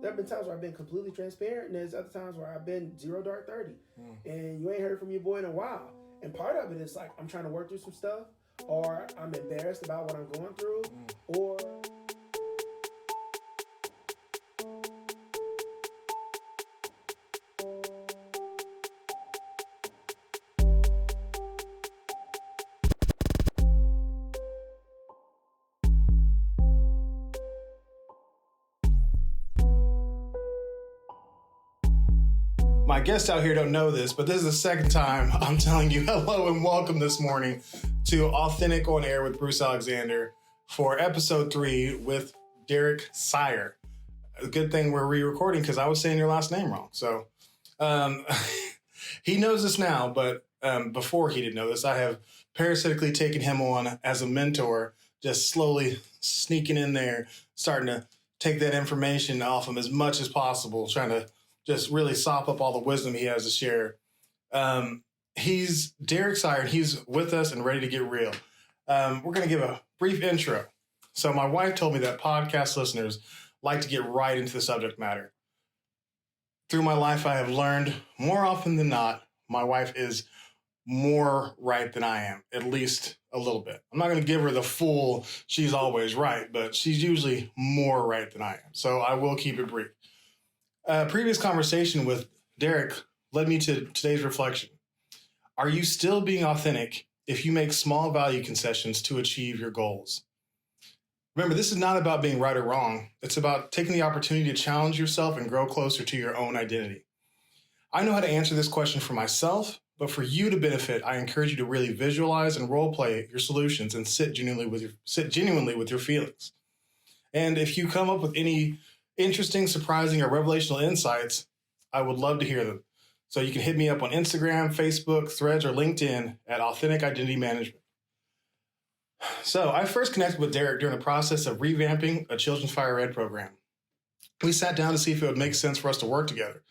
there have been times where I've been completely transparent, and there's other times where I've been zero dark 30, and you ain't heard from your boy in a while. And part of it is like I'm trying to work through some stuff, or I'm embarrassed about what I'm going through, or my guests out here don't know this, but this is the second time I'm telling you hello and welcome this morning to Authentic on Air with Bruce Alexander for episode 3 with Derrick Sier. A good thing we're re-recording because I was saying your last name wrong. So he knows this now, but before he didn't know this, I have parasitically taken him on as a mentor, just slowly sneaking in there, starting to take that information off him as much as possible, trying to just really sop up all the wisdom he has to share. He's Derrick Sier, and he's with us and ready to get real. We're going to give a brief intro. So my wife told me that podcast listeners like to get right into the subject matter. Through my life, I have learned more often than not, my wife is more right than I am, at least a little bit. I'm not going to give her the full, she's always right, but she's usually more right than I am. So I will keep it brief. A previous conversation with Derrick led me to today's reflection. Are you still being authentic if you make small value concessions to achieve your goals? Remember, this is not about being right or wrong. It's about taking the opportunity to challenge yourself and grow closer to your own identity. I know how to answer this question for myself, but for you to benefit, I encourage you to really visualize and role play your solutions and sit genuinely with your feelings. And if you come up with any interesting, surprising, or revelational insights, I would love to hear them. So you can hit me up on Instagram, Facebook, Threads, or LinkedIn at Authentic Identity Management. So I first connected with Derrick during the process of revamping a Children's Fire Ed program. We sat down to see if it would make sense for us to work together.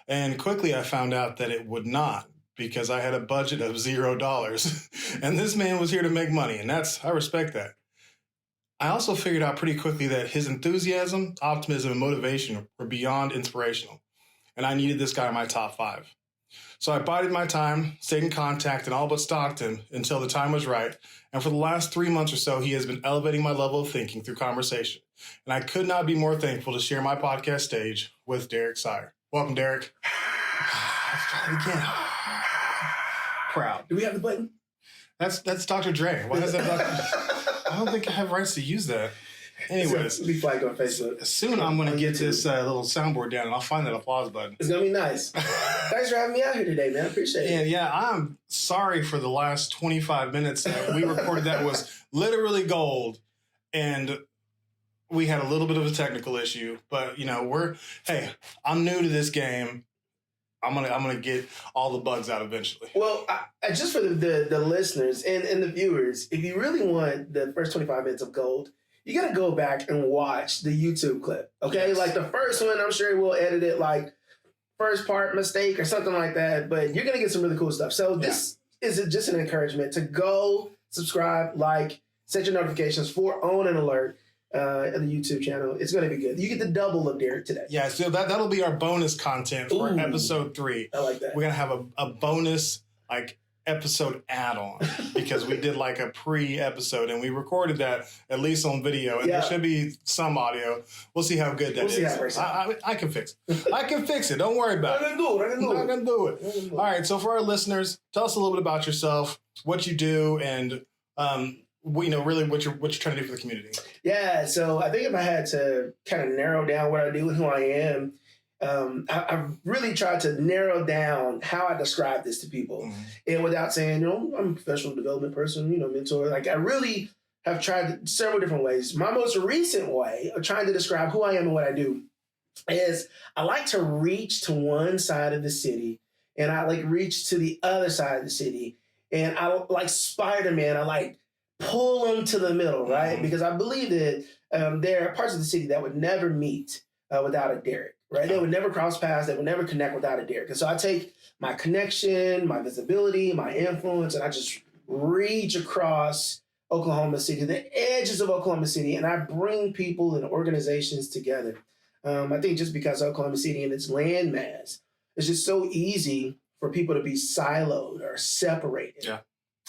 And quickly I found out that it would not, because I had a budget of $0. And this man was here to make money, and I respect that. I also figured out pretty quickly that his enthusiasm, optimism, and motivation were beyond inspirational, and I needed this guy in my top 5. So I bided my time, stayed in contact, and all but stalked him until the time was right, and for the last 3 months or so, he has been elevating my level of thinking through conversation, and I could not be more thankful to share my podcast stage with Derrick Sier. Welcome, Derrick. Let's try it again. Proud. Do we have the button? That's Dr. Dre. Why is that Dr. I don't think I have rights to use that. Anyways, be flagged on Facebook. Soon I'm going to get this little soundboard down, and I'll find that applause button. It's going to be nice. Thanks for having me out here today, man. I appreciate it. Yeah, I'm sorry for the last 25 minutes that we recorded that was literally gold, and we had a little bit of a technical issue. But I'm new to this game. I'm gonna get all the bugs out eventually. Well, I just for the listeners and the viewers, if you really want the first 25 minutes of gold, you got to go back and watch the YouTube clip. Okay, yes. Like the first one, I'm sure we'll edit it like first part mistake or something like that. But you're gonna get some really cool stuff. So this is just an encouragement to go subscribe, like, set your notifications for on an alert. At the YouTube channel. It's going to be good. You get the double of Derrick today. Yeah, so that'll be our bonus content for episode 3. I like that. We're going to have a bonus episode add-on because we did a pre-episode and we recorded that at least on video, and there should be some audio. We'll see how good that is. I can fix it. I can fix it. Don't worry about it. I'm not going to do it. All right, so for our listeners, tell us a little bit about yourself, what you do, and really what you're trying to do for the community. Yeah, so I think if I had to kind of narrow down what I do and who I am, I've really tried to narrow down how I describe this to people, and without saying, I'm a professional development person, mentor. I really have tried several different ways. My most recent way of trying to describe who I am and what I do is I like to reach to one side of the city, and I reach to the other side of the city, and I like Spider-Man. I pull them to the middle, right? Because I believe that there are parts of the city that would never meet without a Derrick, right? They would never cross paths. They would never connect without a Derrick. And so I take my connection, my visibility, my influence, and I just reach across Oklahoma City, the edges of Oklahoma City, and I bring people and organizations together. I think just because Oklahoma City and its landmass, it's just so easy for people to be siloed or separated. Yeah.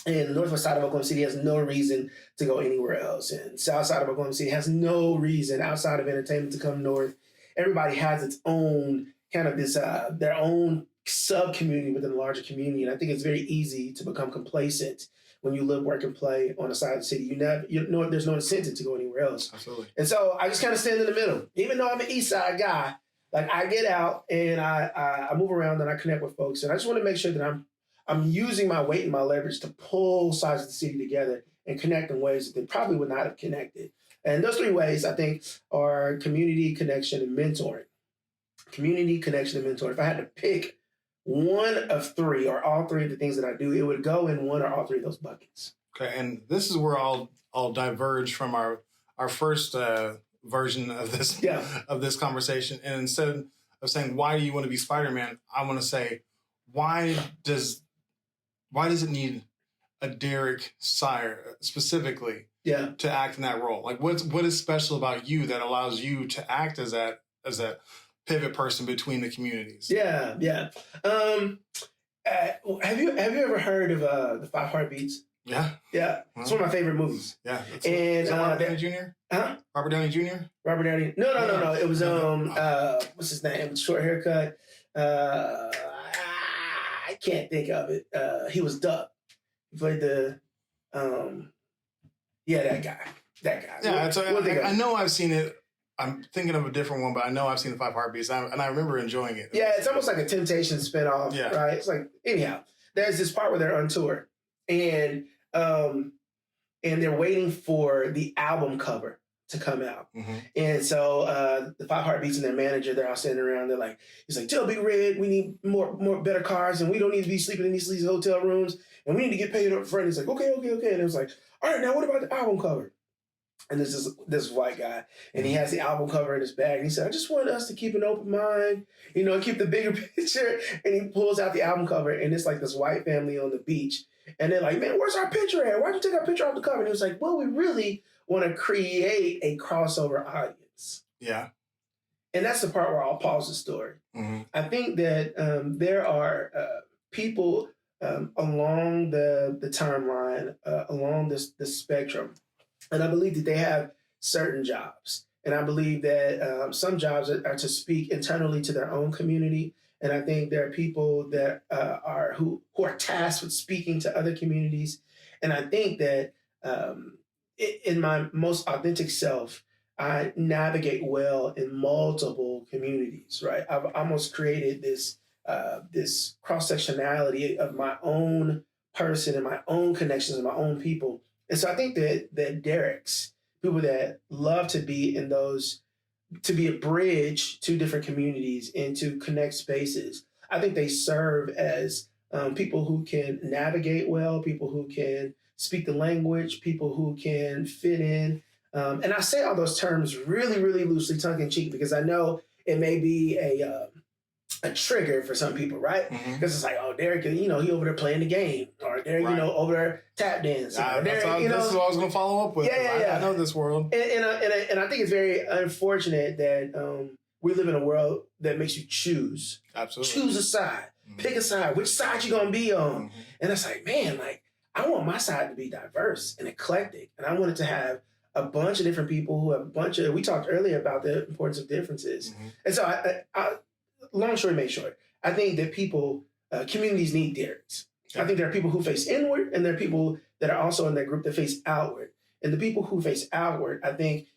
And the northwest side of Oklahoma City has no reason to go anywhere else. And south side of Oklahoma City has no reason outside of entertainment to come north. Everybody has its own kind of this, their own sub-community within the larger community. And I think it's very easy to become complacent when you live, work, and play on the side of the city. There's no incentive to go anywhere else. Absolutely. And so I just kind of stand in the middle. Even though I'm an east side guy, like I get out and I move around and I connect with folks. And I just want to make sure that I'm using my weight and my leverage to pull sides of the city together and connect in ways that they probably would not have connected. And those three ways, I think, are community, connection, and mentoring. Community, connection, and mentoring. If I had to pick one of three or all three of the things that I do, it would go in one or all three of those buckets. Okay, and this is where I'll diverge from our first version of this conversation. And instead of saying, why do you want to be Spider-Man? I want to say, why does it need a Derrick Sier specifically to act in that role? Like what is special about you that allows you to act as that pivot person between the communities? Yeah. Have you ever heard of the Five Heartbeats? Yeah. It's one of my favorite movies. Yeah. And Robert Downey Jr.? Huh? Robert Downey Jr.? Robert Downey. No. It was what's his name? Short haircut. I can't think of it. He was Duck. He played the that guy. Yeah, I know I've seen it. I'm thinking of a different one, but I know I've seen the Five Heartbeats, and I remember enjoying it. Yeah, it's almost like a Temptation spinoff, right? It's like, anyhow, there's this part where they're on tour, and they're waiting for the album cover to come out. Mm-hmm. And so the Five Heartbeats and their manager, they're all standing around. They're like, he's like, tell Big Red, we need more better cars, and we don't need to be sleeping in these hotel rooms, and we need to get paid up front. He's like, okay. And it was like, all right, now what about the album cover? And this white guy, and he has the album cover in his bag. And he said, I just want us to keep an open mind, keep the bigger picture. And he pulls out the album cover, and it's like this white family on the beach. And they're like, man, where's our picture at? Why'd you take our picture off the cover? And he was like, well, we really want to create a crossover audience. Yeah. And that's the part where I'll pause the story. Mm-hmm. I think that there are people along the timeline, along this spectrum. And I believe that they have certain jobs. And I believe that some jobs are to speak internally to their own community. And I think there are people that who are tasked with speaking to other communities. And I think that in my most authentic self, I navigate well in multiple communities, right? I've almost created this cross-sectionality of my own person and my own connections and my own people. And so I think that Derrick's, people that love to be in those, to be a bridge to different communities and to connect spaces, I think they serve as people who can navigate well, people who can speak the language, people who can fit in. And I say all those terms really, really loosely, tongue-in-cheek, because I know it may be a trigger for some people, right? Because mm-hmm. It's like, oh, Derrick, he over there playing the game, or Derrick, right. Over there tap dancing. This is what I was going to follow up with. Yeah. I know this world, and I think it's very unfortunate that we live in a world that makes you choose. Absolutely, choose a side, mm-hmm. pick a side. Which side you gonna be on? Mm-hmm. And it's like, man, I want my side to be diverse and eclectic, and I want it to have a bunch of different people who have a bunch of. We talked earlier about the importance of differences, mm-hmm. And so I long story made short, I think that communities need Derricks. Okay. I think there are people who face inward, and there are people that are also in that group that face outward. And the people who face outward, I think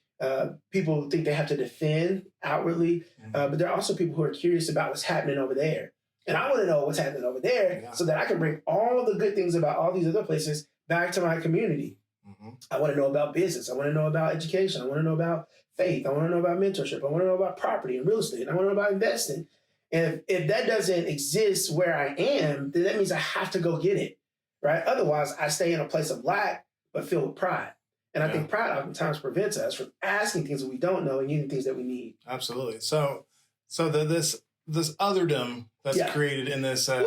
people think they have to defend outwardly, mm-hmm. But there are also people who are curious about what's happening over there. And I want to know what's happening over there so that I can bring all the good things about all these other places back to my community. Mm-hmm. I want to know about business. I want to know about education. I want to know about faith. I want to know about mentorship. I want to know about property and real estate. I want to know about investing. And if that doesn't exist where I am, then that means I have to go get it, right? Otherwise, I stay in a place of lack, but filled with pride. And I think pride oftentimes prevents us from asking things that we don't know and getting things that we need. Absolutely. So this otherdom that's created in this in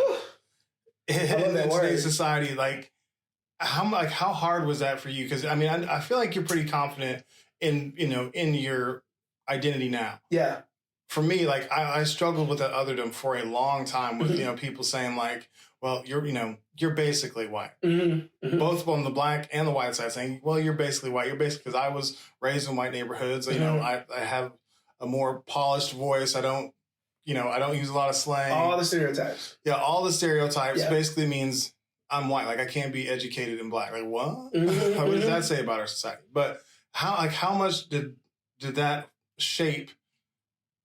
today's society, how hard was that for you? Because I feel like you're pretty confident in your identity now. Yeah. for me, like I struggled with that otherdom for a long time with, people saying like, well, you're basically white. Both on the black and the white side saying, well, you're basically white. You're basically, because I was raised in white neighborhoods. I have a more polished voice. I don't use a lot of slang. All the stereotypes. Yeah, all the stereotypes basically means I'm white. Like I can't be educated in black. Like what? What does that say about our society? But how much did that shape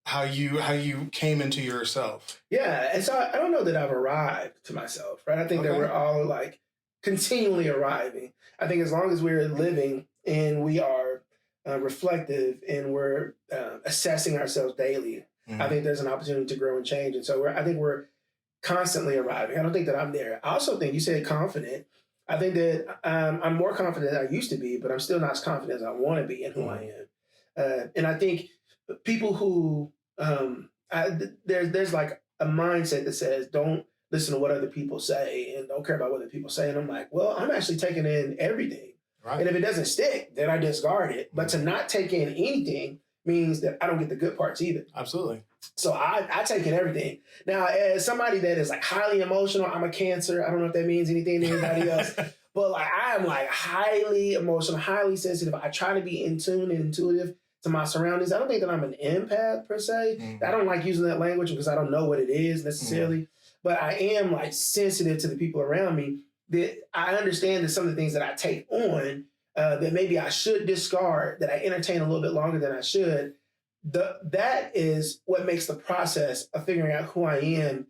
how you came into yourself? Yeah, and so I don't know that I've arrived to myself, right? I think that we're all like continually arriving. I think as long as we're living and we are reflective and we're assessing ourselves daily, I think there's an opportunity to grow and change. And so I think we're constantly arriving. I don't think that I'm there. I also think you said confident. I think that I'm more confident than I used to be, but I'm still not as confident as I want to be in who I am. And I think people who there's like a mindset that says don't listen to what other people say and don't care about what other people say. And I'm like, well, I'm actually taking in everything. Right. And if it doesn't stick, then I discard it. But to not take in anything means that I don't get the good parts either. Absolutely. So I take in everything. Now, as somebody that is like highly emotional, I'm a Cancer. I don't know if that means anything to anybody else. But like I am like highly emotional, highly sensitive. I try to be in tune and intuitive to my surroundings. I don't think that I'm an empath per se. I don't like using that language because I don't know what it is necessarily. But I am like sensitive to the people around me. That I understand that some of the things that I take on that maybe I should discard, that I entertain a little bit longer than I should, that is what makes the process of figuring out who I am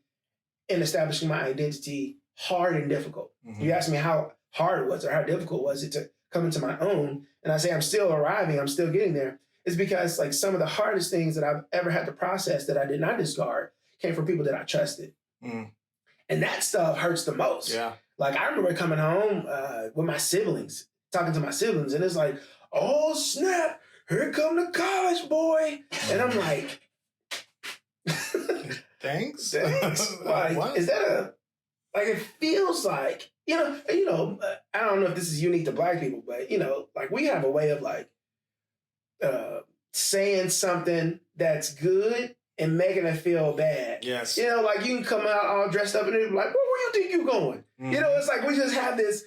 and establishing my identity hard and difficult. You ask me how hard it was or how difficult was it to come into my own, and I say I'm still arriving, I'm still getting there. It's because like some of the hardest things that I've ever had to process that I did not discard came from people that I trusted. And that stuff hurts the most. Yeah. Like I remember coming home with my siblings, talking to my siblings, and it's like, oh snap, here come the college boy. And I'm like, thanks. Like, what? Is that it feels like, I don't know if this is unique to Black people, but like we have a way of like saying something that's good and making it feel bad. Yes. Like you can come out all dressed up and they're like, where you think you going? It's like we just have this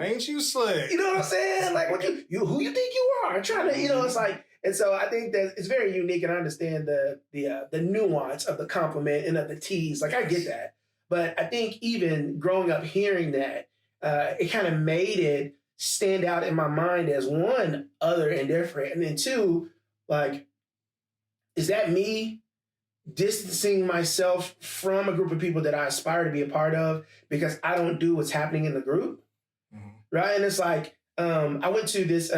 ain't you slick? You know what I'm saying? Like what who you think you are? Trying to, it's like, and so I think that it's very unique, and I understand the nuance of the compliment and of the tease. Like I get that. But I think even growing up hearing that, it kind of made it stand out in my mind as one, other and different. And then two, like, is that me distancing myself from a group of people that I aspire to be a part of because I don't do what's happening in the group? Right? And it's like, I went to this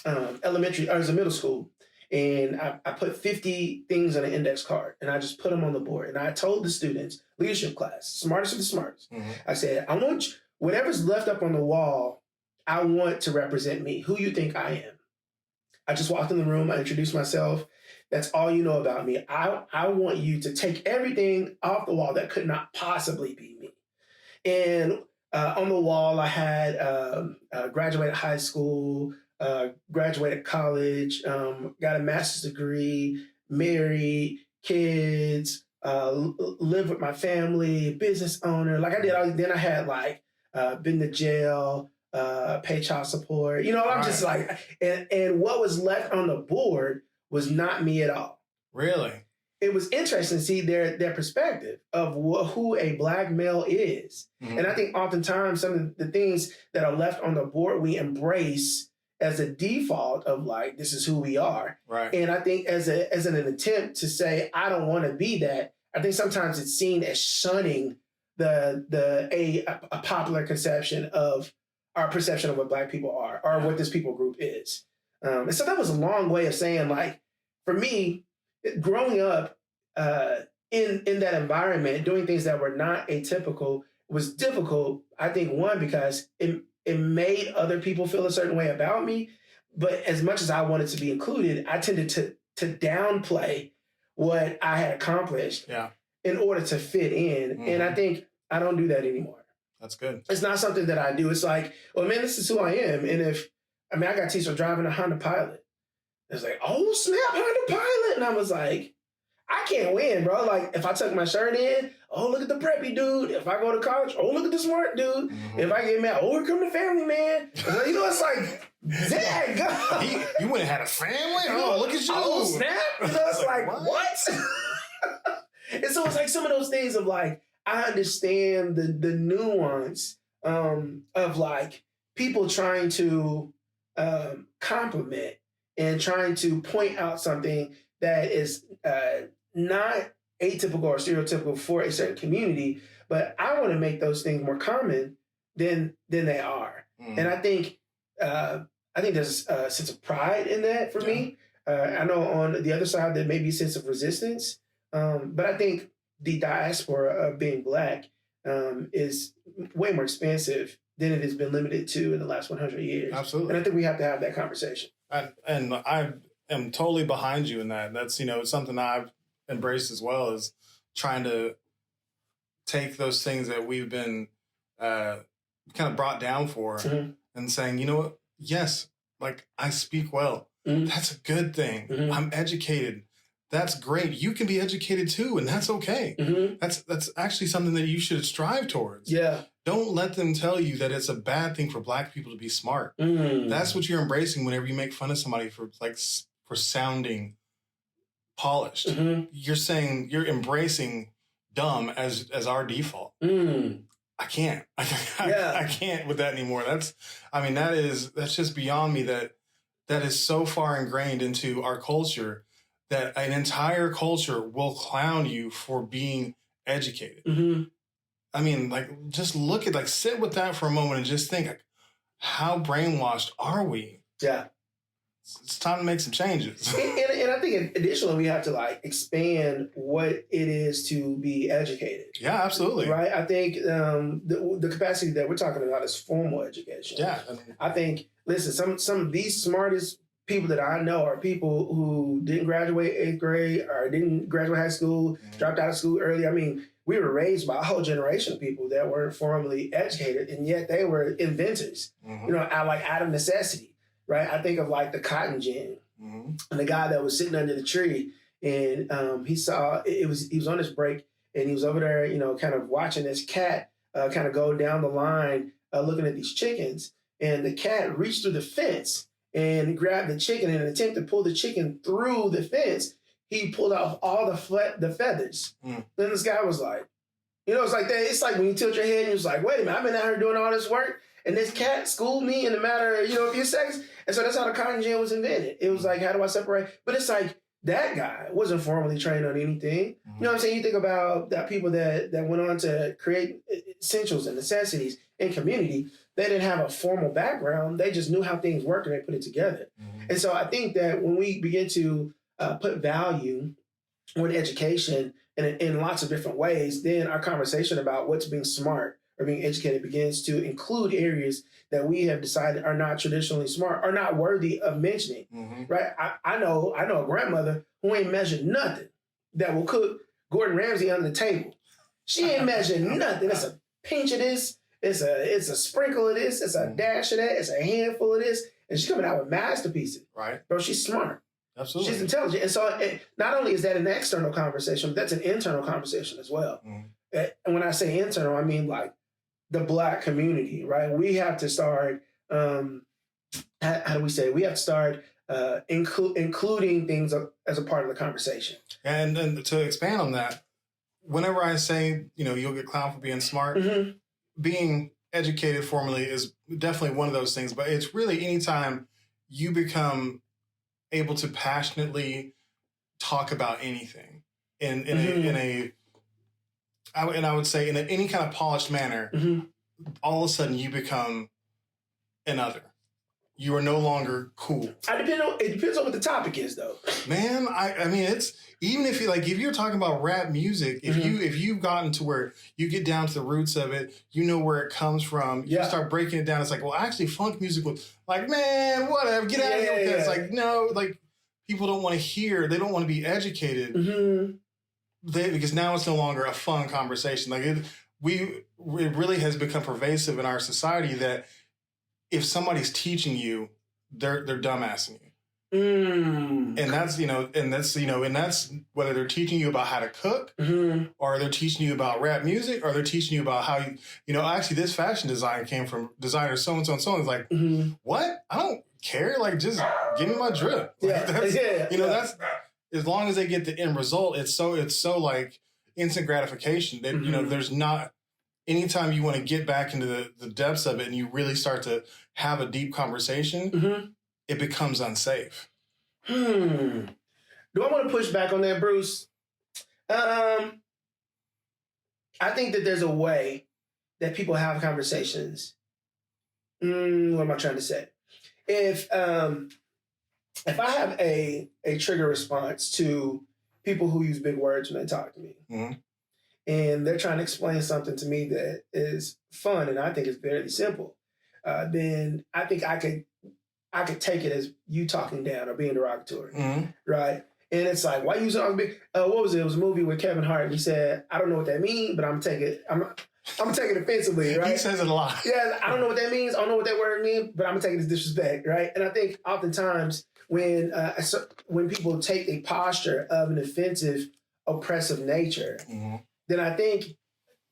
elementary, or it was a middle school, and I put 50 things on an index card, and I just put them on the board. And I told the students, leadership class, smartest of the smartest, I said, I want you, whatever's left up on the wall, I want to represent me, who you think I am. I just walked in the room, I introduced myself. That's all you know about me. I want you to take everything off the wall that could not possibly be me. And on the wall, I had graduated high school, graduated college, got a master's degree, married, kids, live with my family, business owner. Like I did. Then I had like been to jail, pay child support. I'm just like, and what was left on the board was not me at all. Really? It was interesting to see their perspective of who a Black male is. And I think oftentimes some of the things that are left on the board, we embrace as a default of like, this is who we are. Right. And I think as an attempt to say, I don't want to be that, I think sometimes it's seen as shunning a popular conception of our perception of what Black people are or what this people group is. And so that was a long way of saying, like, for me, growing up in that environment, doing things that were not atypical was difficult. I think, one, because it made other people feel a certain way about me. But as much as I wanted to be included, I tended to downplay what I had accomplished in order to fit in. And I think I don't do that anymore. That's good. It's not something that I do. It's like, well, man, this is who I am. And I got teachers driving a Honda Pilot. It's like, oh snap, Honda Pilot. And I was like, I can't win, bro. Like, if I tuck my shirt in, oh, look at the preppy dude. If I go to college, oh, look at the smart dude. Mm-hmm. If I get mad, oh, here come the family man. You know, it's like, dang, God. You wouldn't have had a family? Oh, look at you. Oh, snap. You know, it's like, what? And so it's like some of those things of like, I understand the nuance of like people trying to compliment and trying to point out something that is not atypical or stereotypical for a certain community, but I want to make those things more common than they are. Mm. And I think there's a sense of pride in that for me. I know on the other side there may be a sense of resistance, but I think the diaspora of being Black is way more expansive than it has been limited to in the last 100 years. Absolutely. And I think we have to have that conversation. And I am totally behind you in that. That's, something I've embraced as well, is trying to take those things that we've been kind of brought down for and saying, you know what? Yes, like I speak well. Mm-hmm. That's a good thing. Mm-hmm. I'm educated. That's great. You can be educated too, and that's okay. Mm-hmm. That's actually something that you should strive towards. Yeah. Don't let them tell you that it's a bad thing for Black people to be smart. Mm. That's what you're embracing whenever you make fun of somebody for sounding polished. Mm-hmm. You're saying you're embracing dumb as our default. Mm. I can't. I can't with that anymore. That's just beyond me. That is so far ingrained into our culture that an entire culture will clown you for being educated. Mm-hmm. I mean, like, just look at, sit with that for a moment and just think, how brainwashed are we? Yeah. It's time to make some changes. And I think additionally, we have to, expand what it is to be educated. Yeah, absolutely. Right? I think the capacity that we're talking about is formal education. Yeah. I think, listen, some of these smartest people that I know are people who didn't graduate 8th grade or didn't graduate high school, dropped out of school early. I mean, we were raised by a whole generation of people that weren't formally educated, and yet they were inventors, out of necessity, right? I think of the cotton gin and the guy that was sitting under the tree, and he saw, he was on his break, and he was over there, kind of watching this cat kind of go down the line, looking at these chickens, and the cat reached through the fence and grabbed the chicken in an attempt to pull the chicken through the fence. He pulled off all the feathers. Mm. Then this guy was like, it's like that. It's like when you tilt your head and you're like, wait a minute, I've been out here doing all this work, and this cat schooled me in a matter of, a few seconds. And so that's how the cotton gin was invented. It was like, how do I separate? But it's like, that guy wasn't formally trained on anything. Mm-hmm. You know what I'm saying? You think about that people that went on to create essentials and necessities in community. They didn't have a formal background. They just knew how things worked and they put it together. Mm-hmm. And so I think that when we begin to put value on education in lots of different ways, then our conversation about what's being smart or being educated begins to include areas that we have decided are not traditionally smart, are not worthy of mentioning, right? I know a grandmother who ain't measured nothing that will cook Gordon Ramsay under the table. She ain't measured nothing. It's a pinch of this. It's a sprinkle of this. It's a dash of that. It's a handful of this. And she's coming out with masterpieces. Right. Bro, she's smart. Absolutely. She's intelligent. And so not only is that an external conversation, but that's an internal conversation as well. Mm. And when I say internal, I mean the Black community, right? We have to start, how do we say? We have to start including things as a part of the conversation. And to expand on that, whenever I say, you'll get clowned for being smart, being educated formally is definitely one of those things. But it's really anytime you become able to passionately talk about anything I would say in any kind of polished manner, all of a sudden you become an other. You are no longer cool. It depends on what the topic is, though. Man, I mean, it's even if if you're talking about rap music, if you've gotten to where you get down to the roots of it, you know where it comes from. You start breaking it down. It's like, well, actually, funk music was man, whatever, get out of here with that. It's like, no, people don't want to hear. They don't want to be educated. Because now it's no longer a fun conversation. It really has become pervasive in our society that if somebody's teaching you, they're dumbassing you. And that's, and that's whether they're teaching you about how to cook, or they're teaching you about rap music, or they're teaching you about how actually this fashion design came from designer so-and-so and so-and. It's like, what? I don't care. Like, just give me my drip. Like, that's as long as they get the end result, it's so like instant gratification that, there's not, anytime you want to get back into the depths of it and you really start to have a deep conversation, it becomes unsafe. Do I want to push back on that, Bruce? I think that there's a way that people have conversations. What am I trying to say? If I have a trigger response to people who use big words when they talk to me, and they're trying to explain something to me that is fun and I think is very simple, then I think I could take it as you talking down or being derogatory, right? And it's like, why using all the big? What was it? It was a movie with Kevin Hart. And he said, "I don't know what that means, but I'm gonna take it offensively, right?" He says it a lot. Yeah, I don't know what that means. I don't know what that word means, but I'm gonna take it as disrespect, right? And I think oftentimes when people take a posture of an offensive, oppressive nature, then I think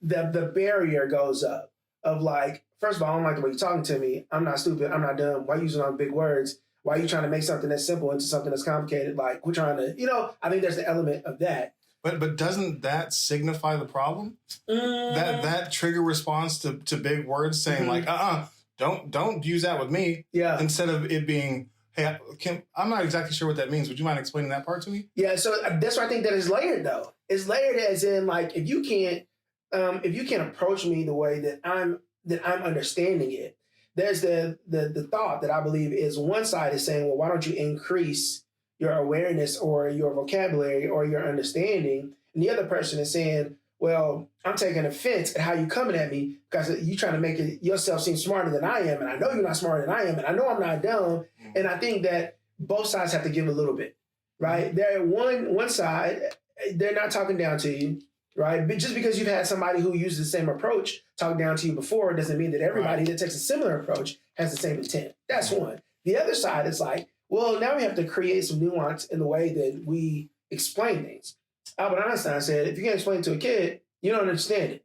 the barrier goes up of like, first of all, I don't like the way you're talking to me. I'm not stupid. I'm not dumb. Why are you using all the big words? Why are you trying to make something that's simple into something that's complicated? Like, we're trying to, I think there's the element of that. But doesn't that signify the problem? That trigger response to big words saying like, don't use that with me. Yeah. Instead of it being, hey, I'm not exactly sure what that means. Would you mind explaining that part to me? Yeah. So that's why I think that it's layered though. It's layered as in like, if you can't approach me the way that I'm understanding it, there's the thought that I believe is one side is saying, well, why don't you increase your awareness or your vocabulary or your understanding? And the other person is saying, well, I'm taking offense at how you coming at me because you're trying to make yourself seem smarter than I am. And I know you're not smarter than I am. And I know I'm not dumb. And I think that both sides have to give a little bit, right? They're one side, they're not talking down to you. Right, but just because you've had somebody who uses the same approach talk down to you before doesn't mean that everybody that takes a similar approach has the same intent. That's one. The other side is like, well, now we have to create some nuance in the way that we explain things. Albert Einstein said, if you can't explain it to a kid, you don't understand it.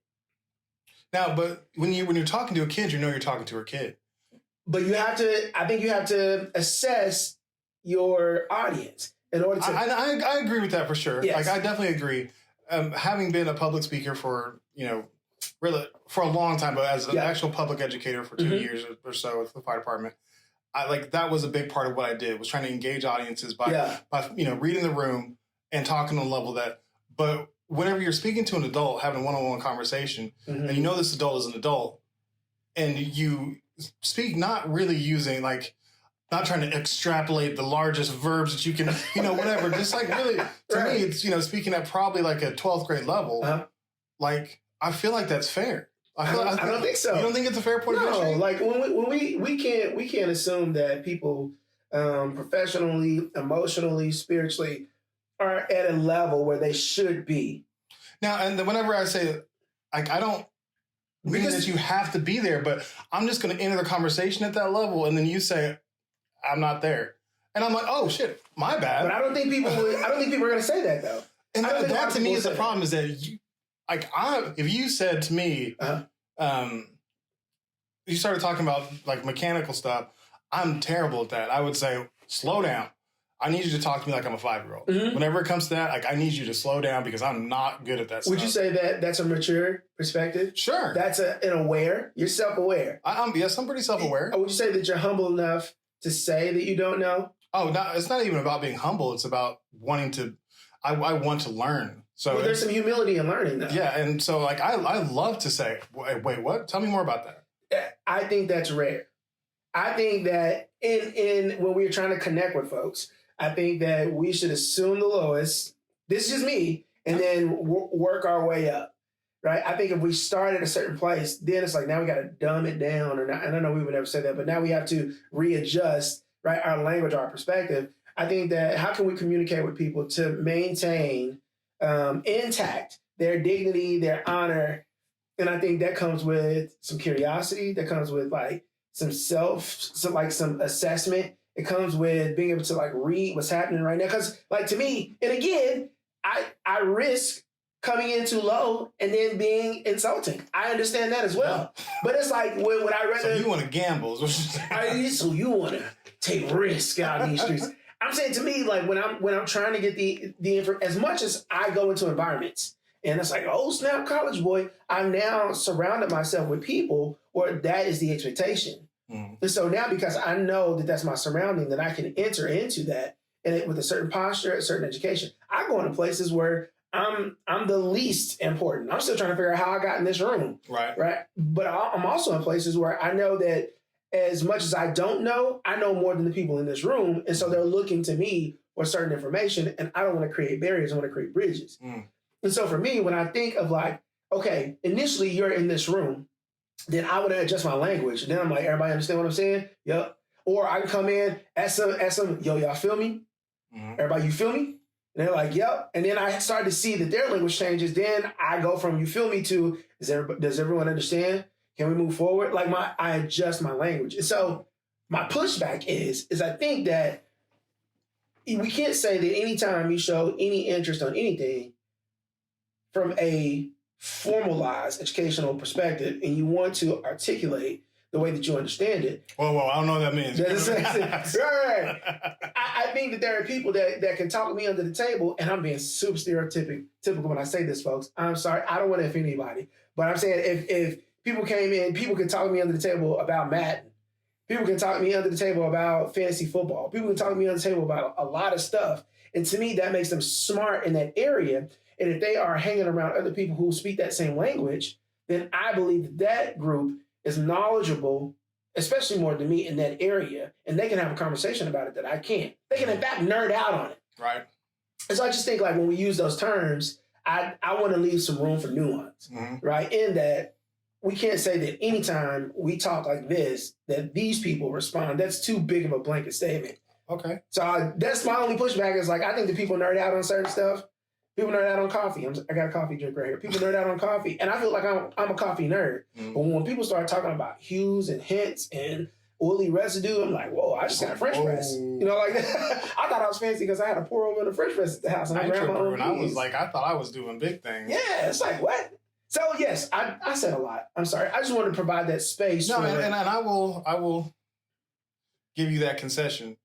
Now, but when you're talking to a kid, you're talking to a kid. But I think you have to assess your audience in order to. I agree with that for sure. Yes. Like, I definitely agree. Having been a public speaker for, really for a long time, but as an actual public educator for 2 years or so with the fire department, that was a big part of what I did, was trying to engage audiences by reading the room and talking on a level that, but whenever you're speaking to an adult, having a one-on-one conversation, and this adult is an adult, and you speak not really using not trying to extrapolate the largest verbs that you can, whatever. Just like really, to me, it's, speaking at probably like a 12th grade level, like, I feel like that's fair. I don't think so. You don't think it's a fair point of entry? No, like when we can't assume that people professionally, emotionally, spiritually are at a level where they should be. Now, and whenever I say, like, I don't mean that you have to be there, but I'm just going to enter the conversation at that level, and then you say, I'm not there. And I'm like, oh shit, my bad. But I don't think people are going to say that though. And that to me is the problem, is that if you said to me, you started talking about like mechanical stuff, I'm terrible at that. I would say, slow down. I need you to talk to me like I'm a 5-year-old. Whenever it comes to that, like, I need you to slow down because I'm not good at that stuff. Would you say that that's a mature perspective? Sure. That's an aware? You're self-aware? Yes, I'm pretty self-aware. Would you say that you're humble enough to say that you don't know? Oh, no, it's not even about being humble. It's about wanting to, I want to learn. So there's some humility in learning though. Yeah, and so like, I love to say, wait, what? Tell me more about that. I think that's rare. I think that in when we're trying to connect with folks, I think that we should assume the lowest. This is just me, and then work our way up, right? I think if we start at a certain place, then it's like now we got to dumb it down, or not. And I know we would never say that, but now we have to readjust, right, our language, our perspective. I think that how can we communicate with people to maintain intact their dignity, their honor, and I think that comes with some curiosity. That comes with like some some assessment. It comes with being able to like read what's happening right now. Because like to me, and again, I risk coming in too low and then being insulting. I understand that as well. But it's like when I rather... So you want to gamble. So you want to take risk out in these streets. I'm saying to me, like when I'm trying to get the info, as much as I go into environments and it's like, oh snap, college boy, I'm now surrounded myself with people where that is the expectation. Mm. And so now because I know that that's my surrounding, that I can enter into that and with a certain posture, a certain education. I go into places where I'm the least important. I'm still trying to figure out how I got in this room. Right. But I'm also in places where I know that as much as I don't know, I know more than the people in this room. And so they're looking to me for certain information, and I don't want to create barriers. I want to create bridges. Mm. And so for me, when I think of like, okay, initially you're in this room, then I would adjust my language. And then I'm like, everybody understand what I'm saying? Yep. Or I can come in, ask some, yo, y'all feel me? Mm-hmm. Everybody, you feel me? And they're like, yep. And then I start to see that their language changes. Then I go from you feel me to, does everyone understand? Can we move forward? Like I adjust my language. And so my pushback is I think that we can't say that anytime you show any interest on anything from a formalized educational perspective and you want to articulate the way that you understand it. Whoa, I don't know what that means. Right. I think that there are people that can talk to me under the table, and I'm being super stereotypical when I say this, folks. I'm sorry. I don't want to offend anybody. But I'm saying if people came in, people can talk to me under the table about Madden. People can talk to me under the table about fantasy football. People can talk to me under the table about a lot of stuff. And to me, that makes them smart in that area. And if they are hanging around other people who speak that same language, then I believe that group is knowledgeable, especially more than me in that area. And they can have a conversation about it that I can't. They can, in fact, nerd out on it. Right. And so I just think like when we use those terms, I want to leave some room for nuance, right? In that we can't say that anytime we talk like this, that these people respond. That's too big of a blanket statement. Okay. So that's my only pushback is like, I think that people nerd out on certain stuff. People nerd out on coffee. I got a coffee drink right here. People nerd out on coffee. And I feel like I'm a coffee nerd. Mm. But when people start talking about hues and hints and oily residue, I'm like, whoa, I just got a French press. You know, like I thought I was fancy because I had a pour over in a French press at the house. And I grabbed my own. I was like, I thought I was doing big things. Yeah, it's like, what? So yes, I said a lot. I'm sorry. I just wanted to provide that space. No, and I will give you that concession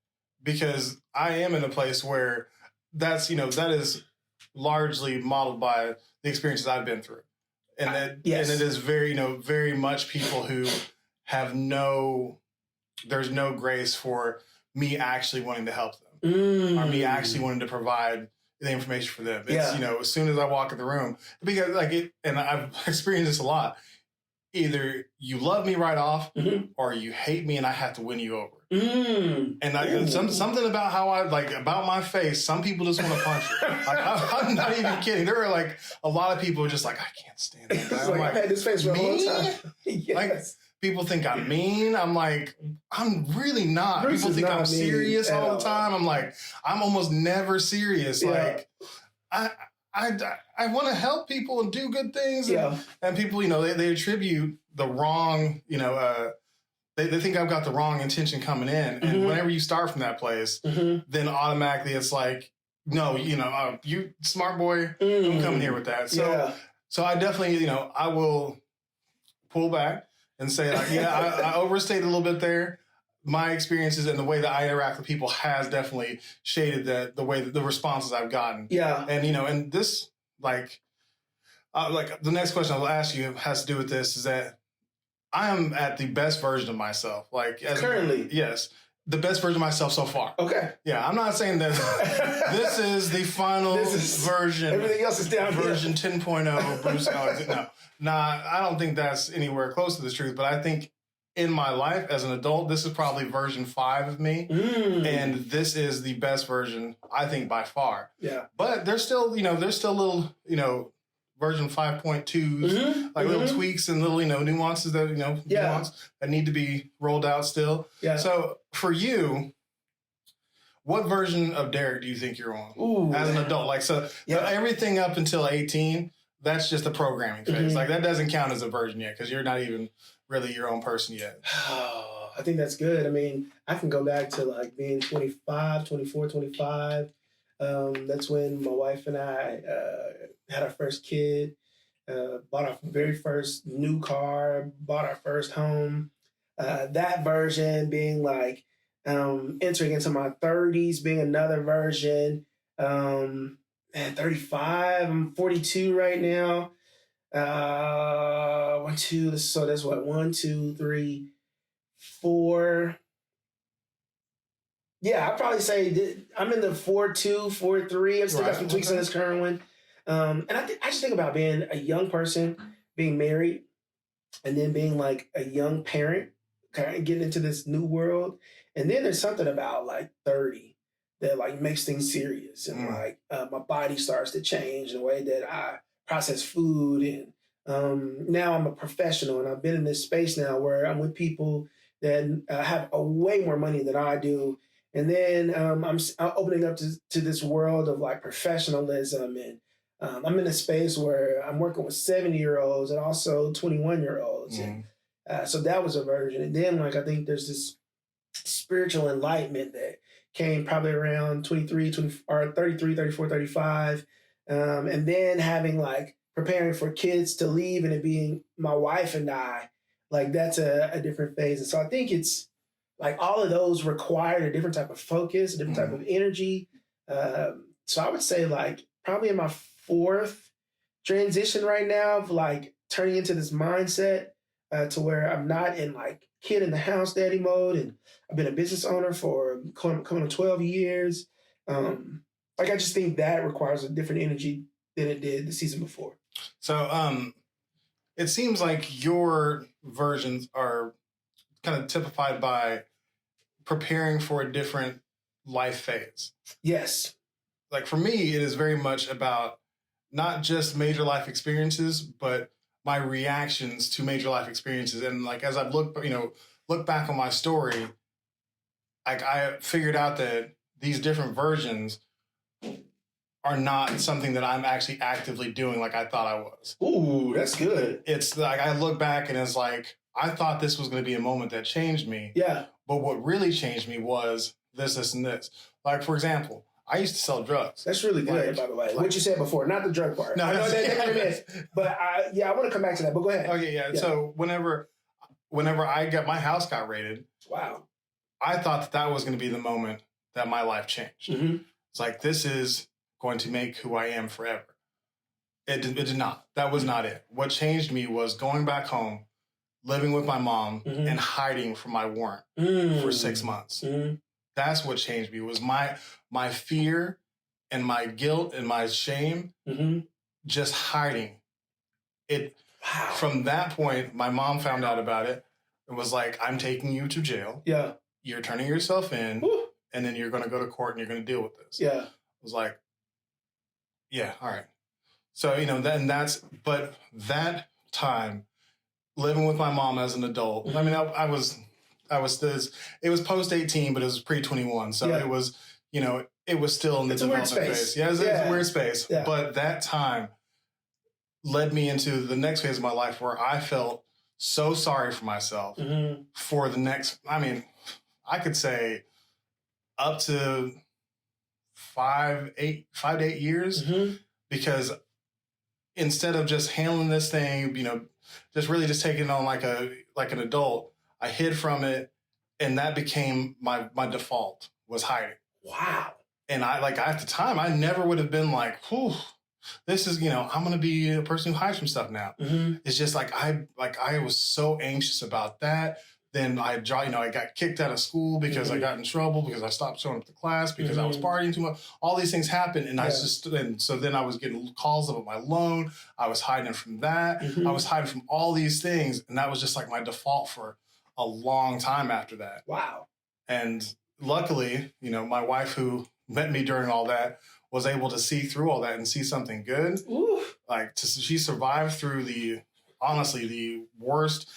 because I am in a place where that is largely modeled by the experiences I've been through. And yes. And it is very, very much people who have there's no grace for me actually wanting to help them or me actually wanting to provide the information for them. It's, as soon as I walk in the room, because and I've experienced this a lot, either you love me right off or you hate me and I have to win you over. And something about how about my face, some people just want to punch it. I'm not even kidding. There are like a lot of people just like, I can't stand that guy. I've had this face for a long time. Yes. Like, people think I'm mean. I'm like, I'm really not. Bruce people think I'm serious all the time. I'm like, I'm almost never serious. Yeah. Like, I want to help people and do good things. And people, they attribute the wrong, they think I've got the wrong intention coming in. And whenever you start from that place, then automatically it's like, no, you smart boy, I'm coming here with that. So I definitely, I will pull back and say like, I overstayed a little bit there. My experiences and the way that I interact with people has definitely shaded the way that the responses I've gotten. Yeah. And, and this, the next question I'll ask you has to do with this is that I am at the best version of myself. Currently? Yes. The best version of myself so far. Okay. Yeah, I'm not saying that this is the final version. Everything else is down version 10.0. Bruce Alexander. No, I don't think that's anywhere close to the truth. But I think in my life as an adult, this is probably version 5 of me. And this is the best version, I think, by far. Yeah. But there's still little, version 5.2s, little tweaks and little, nuances that, that need to be rolled out still. Yeah. So for you, what version of Derrick do you think you're on as an adult? Everything up until 18, that's just the programming phase. That doesn't count as a version yet because you're not even really your own person yet. I think that's good. I mean, I can go back to like being 25, 24, 25. That's when my wife and I had our first kid, bought our very first new car, bought our first home. That version being like entering into my 30s, being another version. At 35, I'm 42 right now. One, two. So that's what 1, 2, 3, 4. Yeah, I'd probably say I'm in the 4-2, 4-3. I've still got some tweaks on this current one. And I just think about being a young person, being married, and then being like a young parent, kind of getting into this new world. And then there's something about like 30 that like makes things serious, and like my body starts to change the way that I process food. And now I'm a professional, and I've been in this space now where I'm with people that have a way more money than I do. And then I'm opening up to this world of like professionalism, and I'm in a space where I'm working with 70-year-olds and also 21-year-olds. And so that was a version. And then like I think there's this spiritual enlightenment that came probably around 23, 20, or 33, 34, 35. And then having like preparing for kids to leave and it being my wife and I, like that's a different phase. And so I think it's like all of those required a different type of focus, a different type of energy. So I would say like probably in my fourth transition right now of like turning into this mindset to where I'm not in like kid in the house daddy mode, and I've been a business owner for coming on 12 years. Like I just think that requires a different energy than it did the season before. So it seems like your versions are kind of typified by preparing for a different life phase. Yes. Like for me, it is very much about not just major life experiences, but my reactions to major life experiences. And like as I've look back on my story, like I figured out that these different versions are not something that I'm actually actively doing like I thought I was. Ooh, that's good. It's like I look back and it's like I thought this was going to be a moment that changed me. Yeah. But what really changed me was this, and this. Like, for example, I used to sell drugs. That's really good, by the way. What you said before, not the drug part. No, I know that is. But I want to come back to that, but go ahead. Okay, yeah. So whenever my house got raided, wow, I thought that was going to be the moment that my life changed. Mm-hmm. It's like, this is going to make who I am forever. It did not. That was not it. What changed me was going back home, living with my mom, and hiding from my warrant for 6 months. That's what changed me, was my fear and my guilt and my shame, just hiding. It. Wow. From that point, my mom found out about it. It was like, I'm taking you to jail. Yeah. You're turning yourself in, Woo. and then you're going to go to court and you're going to deal with this. Yeah. It was like, yeah, all right. So, but that time, living with my mom as an adult, I mean, I was this, it was post 18, but it was pre 21. So it was, it was still in the development phase. Yeah, it's a weird space. Yeah. But that time led me into the next phase of my life where I felt so sorry for myself for the next, I could say up to 5 to 8 years, because instead of just handling this thing, just really just taking it on like an adult, I hid from it, and that became my default, was hiding. Wow. And at the time, I never would have been like, whew, this is, I'm going to be a person who hides from stuff now. It's just I was so anxious about that. Then I got kicked out of school because I got in trouble because I stopped showing up to class because I was partying too much. All these things happened, and so then I was getting calls about my loan. I was hiding from that. I was hiding from all these things, and that was just like my default for a long time after that. Wow. And luckily, my wife, who met me during all that, was able to see through all that and see something good. Ooh. She survived through the absolute worst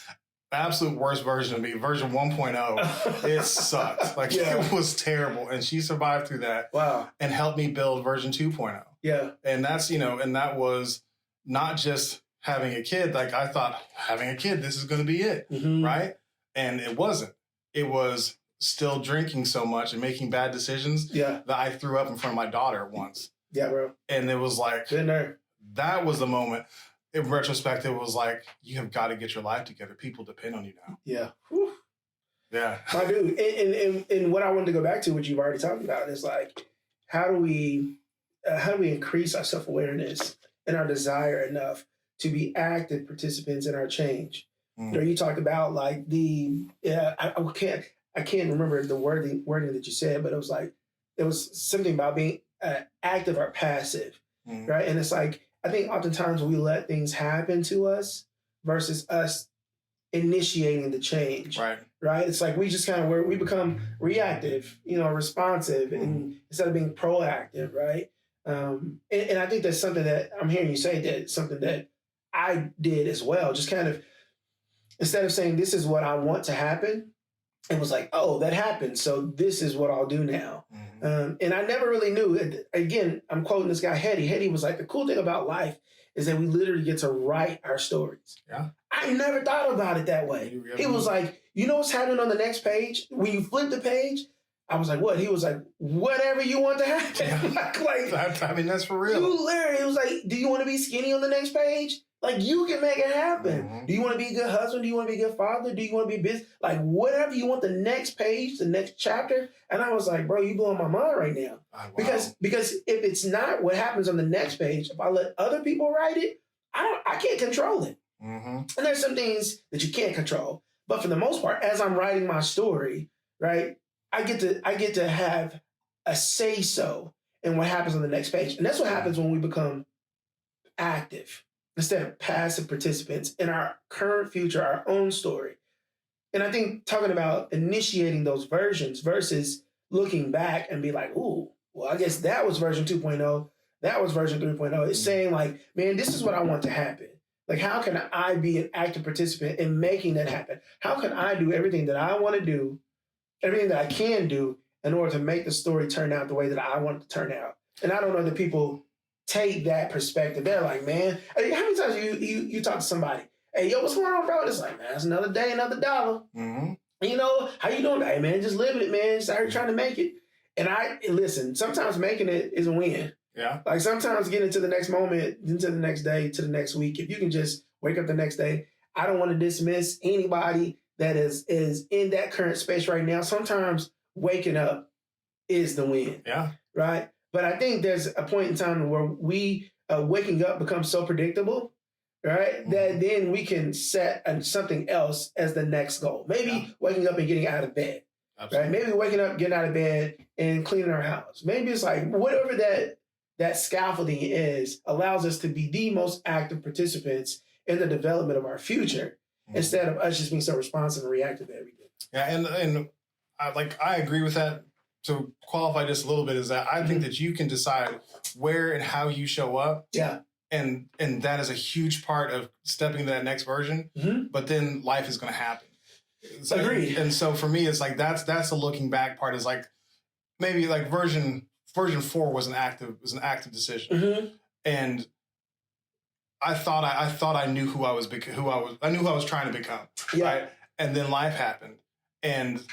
version of me, version 1.0. It sucked. It was terrible. And she survived through that. Wow. And helped me build version 2.0. Yeah. And that's, and that was not just having a kid. Like I thought, having a kid, this is going to be it. Right. And it wasn't. it was still drinking so much and making bad decisions that I threw up in front of my daughter once. Yeah, bro. And it was like, that was the moment. In retrospect, it was like, you have got to get your life together. People depend on you now. Yeah. Whew. Yeah. My dude. And what I wanted to go back to, what you've already talked about, is like, how do we increase our self-awareness and our desire enough to be active participants in our change? You know, you talked about like I can't remember the wording that you said, but it was something about being active or passive, right? And it's like, I think oftentimes we let things happen to us versus us initiating the change, right? It's like we just kind of we become reactive, you know, responsive, and instead of being proactive, right? And I think that's something that I'm hearing you say, that something that I did as well. Just kind of, instead of saying this is what I want to happen, it was like, oh, that happened, so this is what I'll do now. And I never really knew. Again, I'm quoting this guy, Hetty. Hetty was like, the cool thing about life is that we literally get to write our stories. Yeah. I never thought about it that way. He was like, you know what's happening on the next page? When you flip the page, I was like, what? He was like, whatever you want to happen. Yeah. I mean, that's for real. You literally, it was like, do you want to be skinny on the next page? Like, you can make it happen. Do you want to be a good husband? Do you want to be a good father? Do you want to be busy? Like, whatever you want, the next page, the next chapter. And I was like, bro, you blowing my mind right now. Oh, wow. Because if it's not what happens on the next page, if I let other people write it, I can't control it. And there's some things that you can't control. But for the most part, as I'm writing my story, right, I get to have a say-so in what happens on the next page. And that's what happens when we become active instead of passive participants in our current future, our own story. And I think talking about initiating those versions versus looking back and be like, ooh, well, I guess that was version 2.0. That was version 3.0. It's saying like, man, this is what I want to happen. Like, how can I be an active participant in making that happen? How can I do everything that I want to do, everything that I can do in order to make the story turn out the way that I want it to turn out? And I don't know that people take that perspective. They're like, man, how many times you talk to somebody, hey, yo, what's going on, bro? It's like, man, it's another day, another dollar. You know, how you doing? Hey, man, just living it, man. Just out here trying to make it. And listen, sometimes making it is a win. Yeah. Like sometimes getting to the next moment, into the next day, to the next week, if you can just wake up the next day. I don't want to dismiss anybody that is in that current space right now. Sometimes waking up is the win. Yeah. Right. But I think there's a point in time where we waking up becomes so predictable, right? That then we can set something else as the next goal. Maybe waking up and getting out of bed. Absolutely. Right? Maybe waking up, getting out of bed and cleaning our house. Maybe it's like whatever that scaffolding is allows us to be the most active participants in the development of our future instead of us just being so responsive and reactive to everything. Yeah, and I agree with that. To qualify just a little bit is that I think that you can decide where and how you show up. Yeah. And that is a huge part of stepping to that next version. But then life is going to happen. So, agreed. And so for me, it's like that's the looking back part is like maybe like version 4 was an active decision. And I thought I knew who I was trying to become. Yeah. Right. And then life happened. And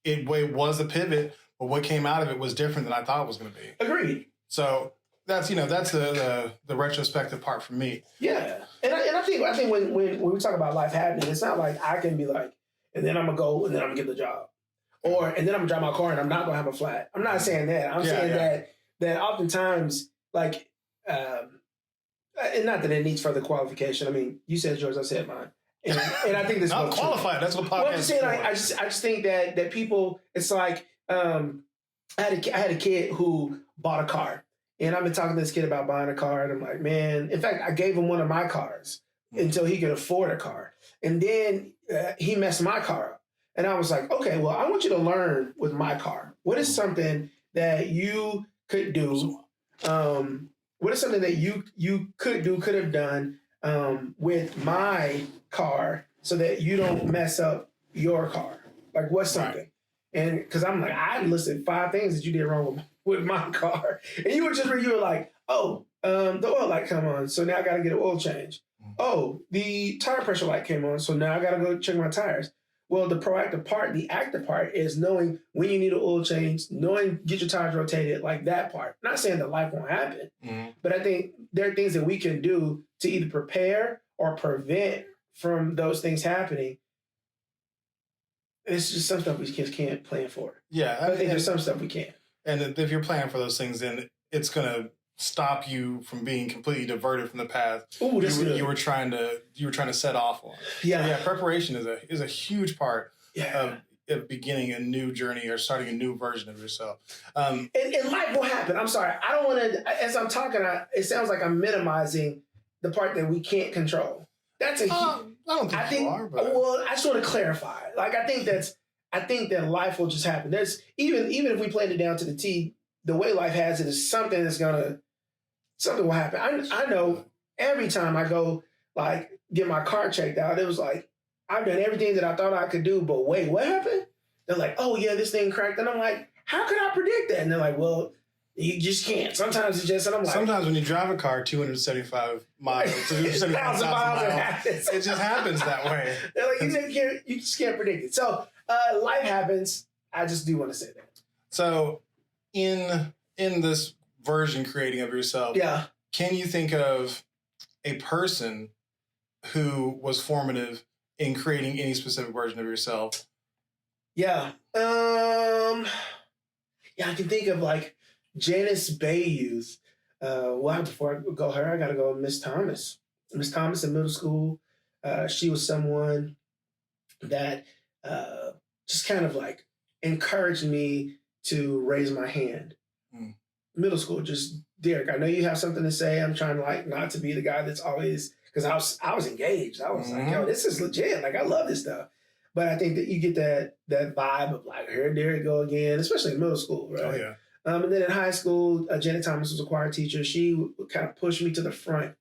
it was a pivot, but what came out of it was different than I thought it was going to be. Agreed. So that's the retrospective part for me. Yeah, and I think when we talk about life happening, it's not like I can be like, and then I'm gonna go and then I'm gonna get the job, and then I'm gonna drive my car and I'm not gonna have a flat. I'm not saying that. I'm saying that oftentimes like, and not that it needs further qualification. I mean, you said yours, I said mine. And I think this is qualified. That's what podcast. Well, I'm just saying, I just think that people, it's like I had a kid who bought a car, and I've been talking to this kid about buying a car, and I'm like, man. In fact, I gave him one of my cars until he could afford a car, and then he messed my car up, and I was like, okay, well, I want you to learn with my car. What is something that you could do? What is something that you could have done with my car so that you don't mess up your car? Like, what's something? Right. And because I'm like, I listed 5 things that you did wrong with my car. And you were like, oh, the oil light come on, so now I got to get an oil change. Oh, the tire pressure light came on, so now I got to go check my tires. Well, the proactive part, the active part is knowing when you need an oil change, knowing get your tires rotated, like that part. Not saying that life won't happen, but I think there are things that we can do to either prepare or prevent from those things happening. It's just some stuff we just can't plan for. Yeah. I think there's some stuff we can. And if you're planning for those things, then it's going to stop you from being completely diverted from the path you were trying to set off on. Yeah. So yeah, preparation is a huge part of beginning a new journey or starting a new version of yourself. And life will happen. I'm sorry. I don't want to, as I'm talking, it sounds like I'm minimizing the part that we can't control. That's a huge... I don't think you are, but... Well, I just want to clarify. Like, I think that life will just happen. There's even if we played it down to the T, the way life has it is something will happen. I know every time I go like get my car checked out, it was like I've done everything that I thought I could do, but wait, what happened? They're like, oh yeah, this thing cracked, and I'm like, how could I predict that? And they're like, well, you just can't. Sometimes it's just, and I'm like, sometimes when you drive a car 275 miles, 275,000 miles, it just happens that way. They're like, you just can't predict it. So life happens. I just do want to say that. So in this version creating of yourself, can you think of a person who was formative in creating any specific version of yourself? Yeah. I can think of like Janice Bayouth. Before I go her, I got to go Miss Thomas. Miss Thomas in middle school. She was someone that just kind of like encouraged me to raise my hand. Middle school, just Derrick, I know you have something to say. I'm trying to like not to be the guy that's always, because I was engaged. I was like, yo, this is legit. Like I love this stuff. But I think that you get that vibe of like, here Derrick go again, especially in middle school, right? Oh yeah. And then in high school, Janet Thomas was a choir teacher. She would kind of push me to the front,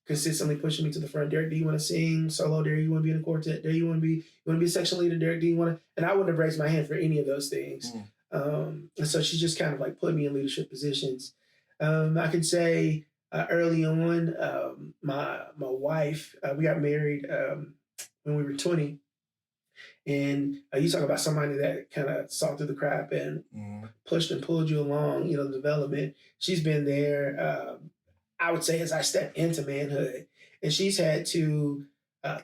consistently pushing me to the front. Derrick, do you want to sing solo? Derrick, you want to be in a quartet? Derrick, you want to be a section leader? Derrick, do you want to? And I wouldn't have raised my hand for any of those things. And so she just kind of like put me in leadership positions. I could say early on, my wife, we got married when we were 20. And you talk about somebody that kind of saw through the crap and pushed and pulled you along, the development. She's been there, I would say, as I stepped into manhood. And she's had to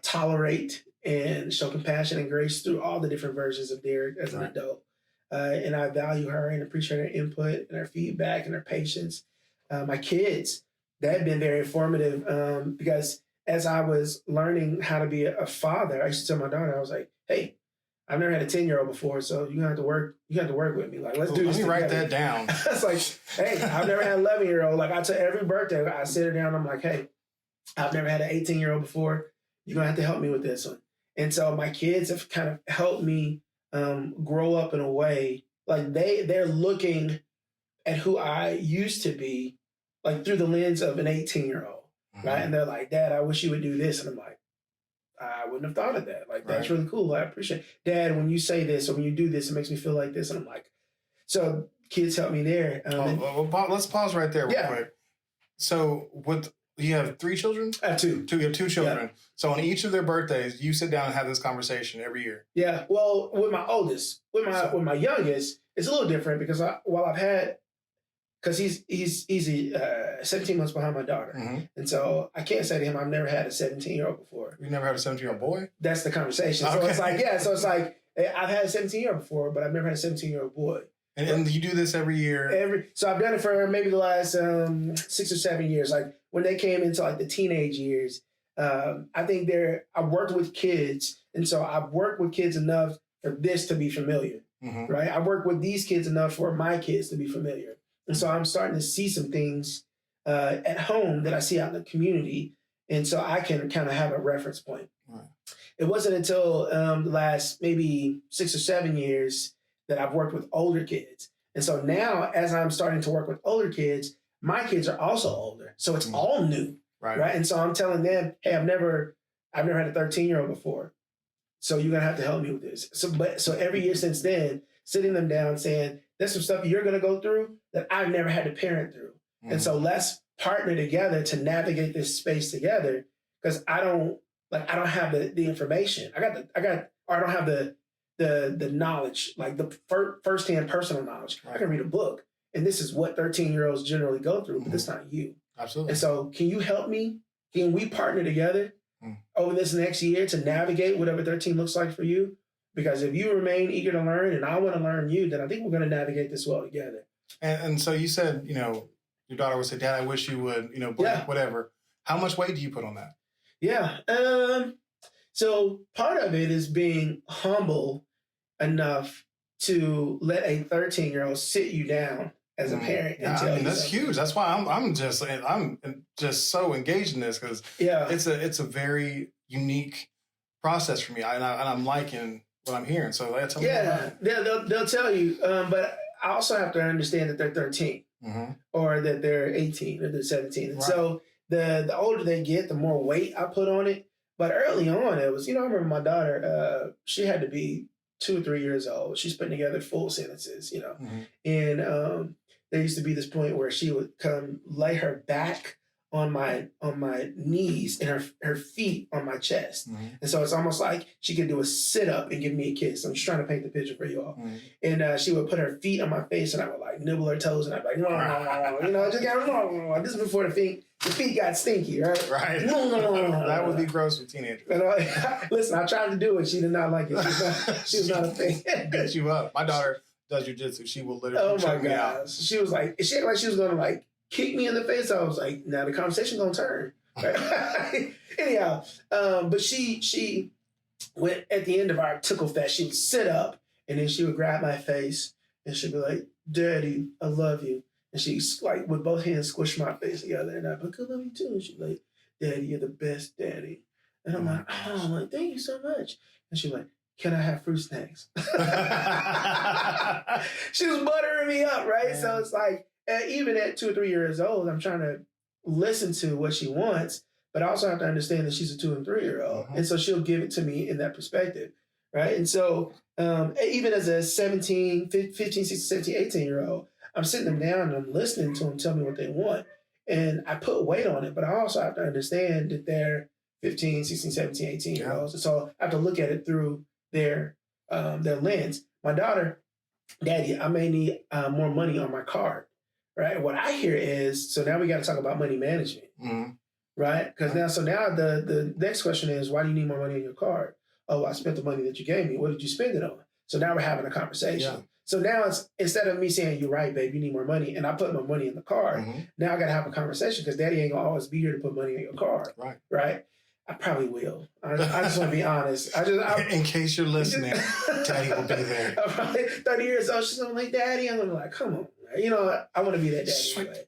tolerate and show compassion and grace through all the different versions of Derrick as an adult. And I value her and appreciate her input and her feedback and her patience. My kids, that have been very informative because as I was learning how to be a father, I used to tell my daughter, I was like, hey, I've never had a 10-year-old before, so you have to work with me. Like, let's do this. Let me write that down. It's like, hey, I've never had an 11-year-old. Like, I tell every birthday, I sit her down, I'm like, hey, I've never had an 18-year-old before. You're going to have to help me with this one. And so my kids have kind of helped me grow up in a way, like they're looking at who I used to be, like through the lens of an 18-year-old, right? And they're like, Dad, I wish you would do this. And I'm like, I wouldn't have thought of that. Like, that's really cool. I appreciate it. Dad, when you say this or when you do this, it makes me feel like this. And I'm like, so kids help me there. Let's pause right there real quick. So you have 3 children? I have 2. You have 2 children. Yeah. So on each of their birthdays, you sit down and have this conversation every year. Yeah. Well, with my oldest, with my youngest, it's a little different because because he's 17 months behind my daughter. And so I can't say to him, I've never had a 17-year-old before. You've never had a 17-year-old boy? That's the conversation. Okay. So it's like, I've had a 17-year-old before, but I've never had a 17-year-old boy. And you do this every year? So I've done it for maybe the last 6 or 7 years. Like when they came into like the teenage years, I think I worked with kids. And so I've worked with kids enough for this to be familiar, right? I worked with these kids enough for my kids to be familiar. And so I'm starting to see some things at home that I see out in the community. And so I can kind of have a reference point. Right. It wasn't until the last maybe 6 or 7 years that I've worked with older kids. And so now as I'm starting to work with older kids, my kids are also older. So it's all new. Right. And so I'm telling them, hey, I've never had a 13-year-old before. So you're going to have to help me with this. So every year since then, sitting them down saying, there's some stuff you're going to go through that I've never had to parent through. And so let's partner together to navigate this space together because I don't have the information. I got or I don't have the knowledge, like the firsthand personal knowledge. Right. I can read a book, and this is what 13-year-olds generally go through, but it's not you. Absolutely. And so, can you help me? Can we partner together over this next year to navigate whatever 13 looks like for you? Because if you remain eager to learn and I want to learn you, then I think we're going to navigate this well together. And so you said, your daughter would say, Dad, I wish you would, whatever. How much weight do you put on that? Yeah. So part of it is being humble enough to let a 13-year-old sit you down as a parent and tell you that's something. huge. That's why I'm just so engaged in this, because it's a very unique process for me, and I'm liking what I'm hearing. So tell me about it. They'll tell you, but I also have to understand that they're 13 or that they're 18 or they're 17. And so the older they get, the more weight I put on it. But early on, it was, I remember my daughter, she had to be 2 or 3 years old. She's putting together full sentences, and there used to be this point where she would come lay her back on my knees and her feet on my chest. And so it's almost like she could do a sit-up and give me a kiss. I'm just trying to paint the picture for you all. And she would put her feet on my face and I would like nibble her toes and I'd be like, no, just got this is before the feet got stinky, right? Right. That would be gross for teenagers. Listen, I tried to do it. She did not like it. She was not a thing. Beat you up. My daughter does jujitsu. She will literally choke me out. She was like, she acted like she was going to like kick me in the face. I was like, now the conversation gonna turn. Right? Anyhow, but she went at the end of our tickle fest, she would sit up and then she would grab my face and she'd be like, Daddy, I love you. And she's like, with both hands squish my face together. And I'd be like, I love you too. And she'd be like, Daddy, you're the best daddy. And I'm like, thank you so much. And she's like, can I have fruit snacks? She was buttering me up, right? Yeah. So it's like, even at 2 or 3 years old, I'm trying to listen to what she wants, but I also have to understand that she's a 2 and 3 year old. And so she'll give it to me in that perspective, right? And so even as a 15, 16, 17, 18 year old, I'm sitting them down and I'm listening to them tell me what they want. And I put weight on it, but I also have to understand that they're 15, 16, 17, 18 year olds. And so I have to look at it through their lens. My daughter, Daddy, I may need more money on my card. Right. What I hear is, so now we got to talk about money management, right? Because now the next question is, why do you need more money on your card? Oh, I spent the money that you gave me. What did you spend it on? So now we're having a conversation. Yeah. So now it's, instead of me saying, you're right, babe, you need more money, and I put my money in the card, now I got to have a conversation because Daddy ain't going to always be here to put money on your card. Right? I probably will. I just want to be honest. In case you're listening, Daddy will be there. 30 years old, she's going to like, Daddy. I'm going to be like, come on. I want to be that daddy. Anyway.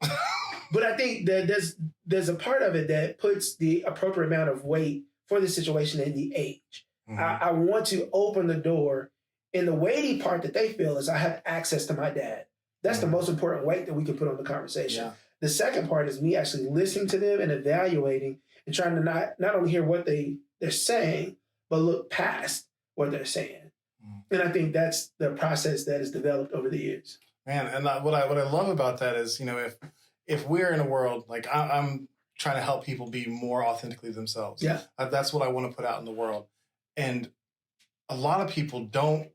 But I think that there's a part of it that puts the appropriate amount of weight for the situation and the age. I want to open the door, and the weighty part that they feel is I have access to my dad. That's the most important weight that we can put on the conversation. Yeah. The second part is me actually listening to them and evaluating and trying to not only hear what they're saying, but look past what they're saying. And I think that's the process that has developed over the years. Man, and what I love about that is, if we're in a world, like I'm trying to help people be more authentically themselves. Yeah. That's what I want to put out in the world. And a lot of people don't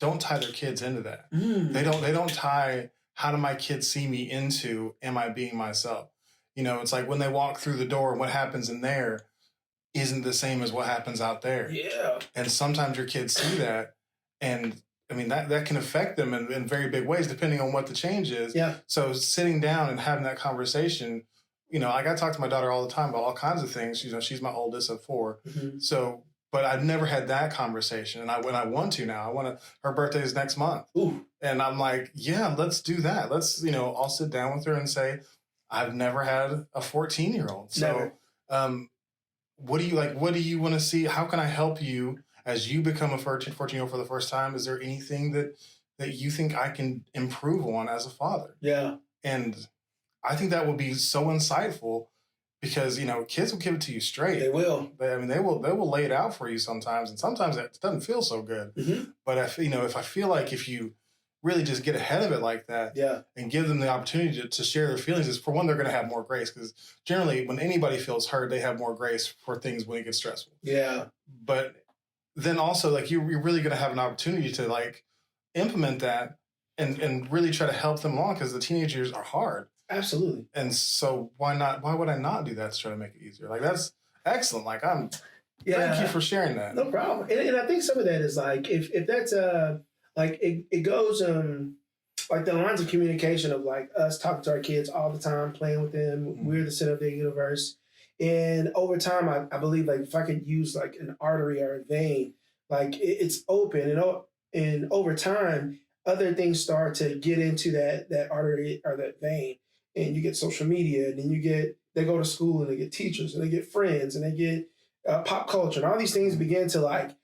tie their kids into that. They don't tie, how do my kids see me, into, am I being myself? It's like when they walk through the door, what happens in there isn't the same as what happens out there. Yeah. And sometimes your kids see that, and I mean, that can affect them in very big ways, depending on what the change is. Yeah. So sitting down and having that conversation, I got to talk to my daughter all the time about all kinds of things. She's my oldest of 4. So, but I've never had that conversation. And when I want to now, her birthday is next month. Ooh. And I'm like, yeah, let's do that. Let's, I'll sit down with her and say, I've never had a 14-year-old. So, what do you like? What do you want to see? How can I help you as you become a 14-year-old for the first time? Is there anything that you think I can improve on as a father? Yeah. And I think that would be so insightful because, kids will give it to you straight. They will. They will lay it out for you sometimes. And sometimes it doesn't feel so good. But if I feel like if you really just get ahead of it like that, and give them the opportunity to share their feelings, is, for one, they're going to have more grace, because generally when anybody feels hurt, they have more grace for things when it gets stressful. Yeah. But then also like you're really going to have an opportunity to like implement that and really try to help them along, because the teenage years are hard. Absolutely. And so why would I not do that to try to make it easier? Like, that's excellent. Like, thank you for sharing that. No problem. And I think some of that is like, if that's like it goes like the lines of communication of like us talking to our kids all the time, playing with them. Mm-hmm. We're the center of their universe. And over time, I believe like if I could use like an artery or a vein, like it's open, and over time, other things start to get into that artery or that vein, and you get social media, and then they go to school and they get teachers and they get friends and they get pop culture, and all these things begin to like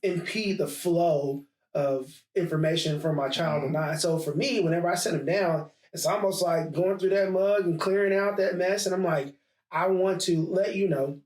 impede the flow of information from my child and I. So for me, whenever I sit them down, it's almost like going through that mug and clearing out that mess, and I'm like, I want to let you know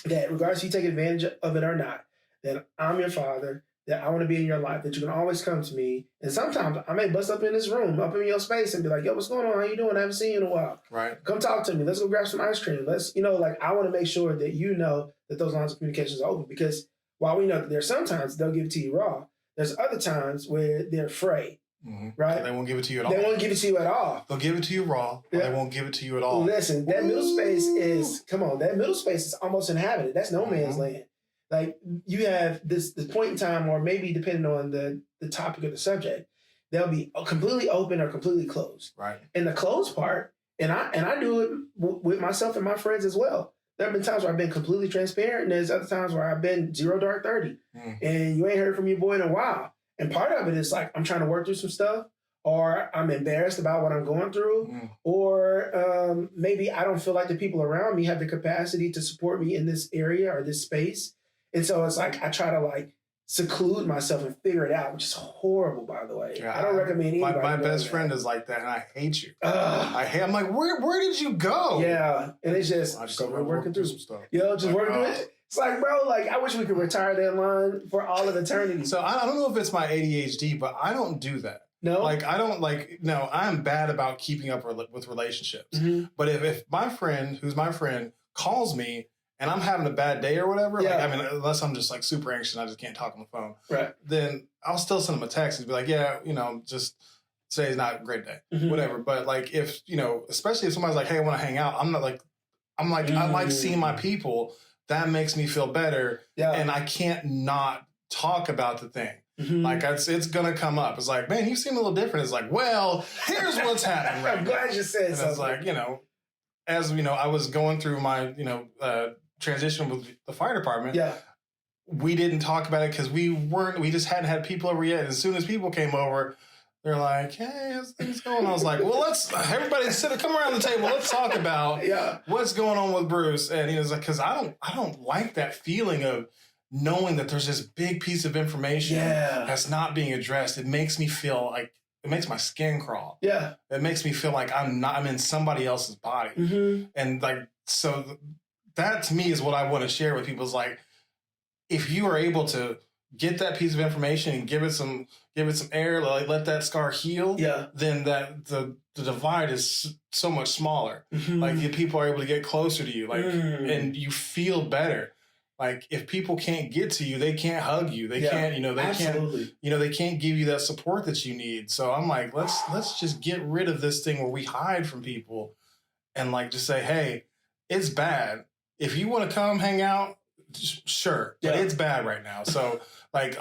that regardless if you take advantage of it or not, that I'm your father, that I want to be in your life, that you can always come to me. And sometimes I may bust up in this room, up in your space, and be like, yo, what's going on? How you doing? I haven't seen you in a while. Right. Come talk to me. Let's go grab some ice cream. Like I want to make sure that you know that those lines of communications are open, because while we know that there's sometimes they'll give it to you raw, there's other times where they're afraid. Mm-hmm. Right? They won't give it to you at all. They won't give it to you at all. They'll give it to you raw, but they won't give it to you at all. Listen, that middle space is almost inhabited. That's no man's land. Like you have this point in time, or maybe depending on the topic of the subject, they'll be completely open or completely closed. Right. And the closed part, and I do it with myself and my friends as well. There have been times where I've been completely transparent, and there's other times where I've been 0 dark 30, and you ain't heard from your boy in a while. And part of it is like I'm trying to work through some stuff, or I'm embarrassed about what I'm going through, or maybe I don't feel like the people around me have the capacity to support me in this area or this space. And so it's like I try to like seclude myself and figure it out, which is horrible, by the way. Yeah, I don't recommend anybody. My best friend is like that, and I hate you. I'm like, where did you go? Yeah, and it's just we're working through some stuff. Just working through it. It's like, bro, like I wish we could retire that line for all of eternity. So I don't know if it's my ADHD, but I don't do that. No, like I don't like. No, I'm bad about keeping up with relationships. Mm-hmm. But if my friend, who's my friend, calls me and I'm having a bad day or whatever, like, I mean, unless I'm just like super anxious and I just can't talk on the phone, right? Then I'll still send them a text and be like, yeah, just today's not a great day, whatever. But like if especially if somebody's like, hey, I want to hang out, I'm like, I like seeing my people. That makes me feel better, and I can't not talk about the thing. Mm-hmm. Like it's gonna come up. It's like, man, you seem a little different. It's like, well, here's what's happening. Right I'm glad you said something. It's like, as I was going through my transition with the fire department. Yeah, we didn't talk about it because we just hadn't had people over yet. As soon as people came over, they're like, hey, how's things going? I was like, well, everybody come around the table. Let's talk about what's going on with Bruce. And he was like, because I don't like that feeling of knowing that there's this big piece of information that's not being addressed. It makes me feel like, it makes my skin crawl. Yeah. It makes me feel like I'm in somebody else's body. Mm-hmm. And like, so that to me is what I want to share with people is like, if you are able to get that piece of information and give it some air, like let that scar heal, then that the divide is so much smaller. Mm-hmm. Like people are able to get closer to you, like, and you feel better. Like if people can't get to you, they can't hug you. They can't, they can't give you that support that you need. So I'm like, let's just get rid of this thing where we hide from people and like just say, hey, it's bad. If you want to come hang out, sure. But it's bad right now. So like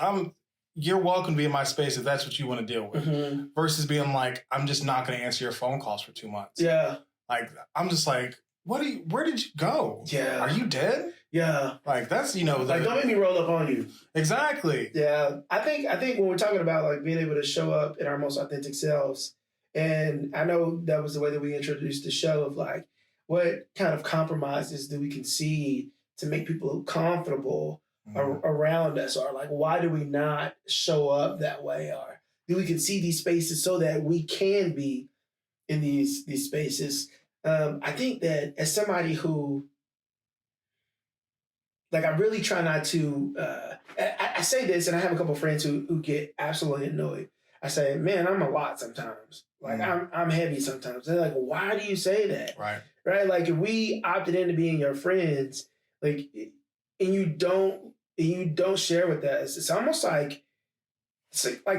you're welcome to be in my space if that's what you want to deal with. Mm-hmm. Versus being like, I'm just not going to answer your phone calls for 2 months. Yeah. Like I'm just like, where did you go? Yeah. Are you dead? Yeah. Like that's, like don't make me roll up on you. Exactly. Yeah. I think when we're talking about like being able to show up in our most authentic selves, and I know that was the way that we introduced the show of like, what kind of compromises do we concede to make people comfortable around us? Or like, why do we not show up that way? Or do we concede these spaces so that we can be in these spaces? I think that as somebody who, like, I really try not to, I say this, and I have a couple of friends who get absolutely annoyed. I say, man, I'm a lot sometimes. Like, I'm heavy sometimes. They're like, why do you say that? Right. Right? Like, if we opted into being your friends, like, and you don't and you don't share with us, it's almost like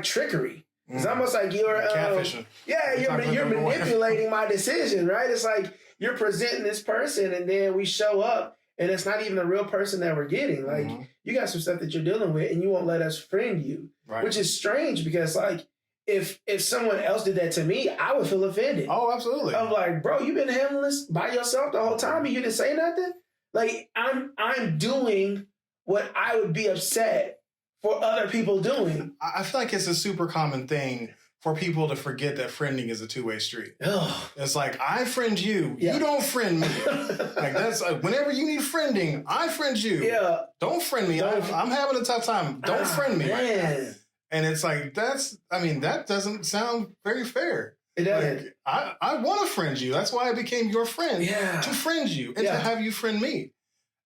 trickery. It's almost like you're catfishing. You're manipulating my decision, right? It's like you're presenting this person, and then we show up, and it's not even a real person that we're getting. Like you got some stuff that you're dealing with, and you won't let us friend you, which is strange because like if someone else did that to me, I would feel offended. Oh, absolutely. I'm like, bro, you've been handling this by yourself the whole time, and you didn't say nothing. Like I'm doing what I would be upset for other people doing. I feel like it's a super common thing for people to forget that friending is a two-way street. Ugh. It's like, I friend you, you don't friend me. Like that's whenever you need friending, I friend you. Yeah. Don't friend me. I'm having a tough time. Don't friend me. Man. Right? And it's like, that doesn't sound very fair. It doesn't. Like, I want to friend you. That's why I became your friend. Yeah. To friend you and to have you friend me.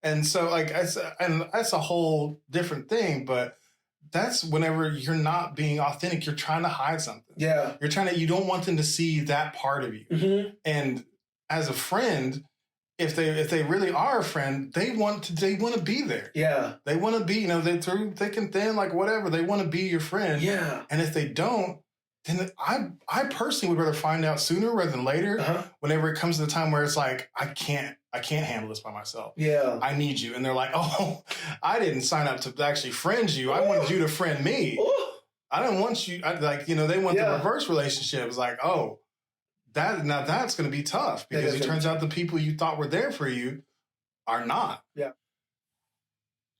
And so like, that's a whole different thing, but that's whenever you're not being authentic, you're trying to hide something. Yeah. You don't want them to see that part of you. Mm-hmm. And as a friend, if they really are a friend, they want to be there. Yeah. They want to be, they through thick and thin, like whatever. They want to be your friend. Yeah. And if they don't, then I personally would rather find out sooner rather than later. Whenever it comes to the time where it's like, I can't handle this by myself. Yeah. I need you. And they're like, oh, I didn't sign up to actually friend you. I wanted you to friend me. I don't want you. They want the reverse relationship. It's like, oh, that's going to be tough because it turns out the people you thought were there for you are not. Yeah.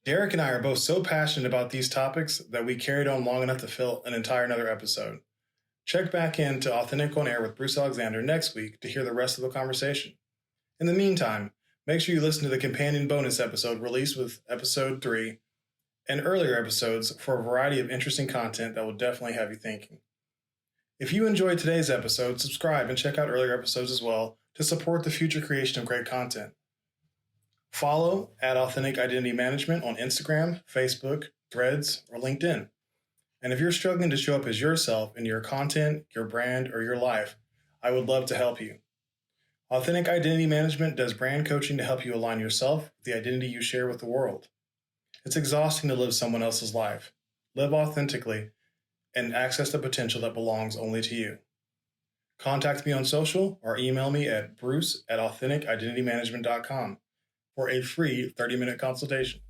Derrick and I are both so passionate about these topics that we carried on long enough to fill an entire another episode. Check back into Authentic on Air with Bruce Alexander next week to hear the rest of the conversation. In the meantime, make sure you listen to the companion bonus episode released with episode 3 and earlier episodes for a variety of interesting content that will definitely have you thinking. If you enjoyed today's episode, subscribe and check out earlier episodes as well to support the future creation of great content. Follow @Authentic Identity Management on Instagram, Facebook, Threads, or LinkedIn. And if you're struggling to show up as yourself in your content, your brand, or your life, I would love to help you. Authentic Identity Management does brand coaching to help you align yourself with the identity you share with the world. It's exhausting to live someone else's life. Live authentically and access the potential that belongs only to you. Contact me on social or email me at bruce@AuthenticIdentityManagement.com for a free 30-minute consultation.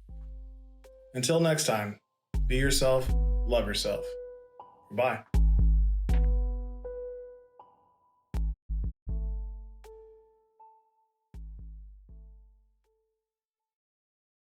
Until next time, be yourself, love yourself. Goodbye.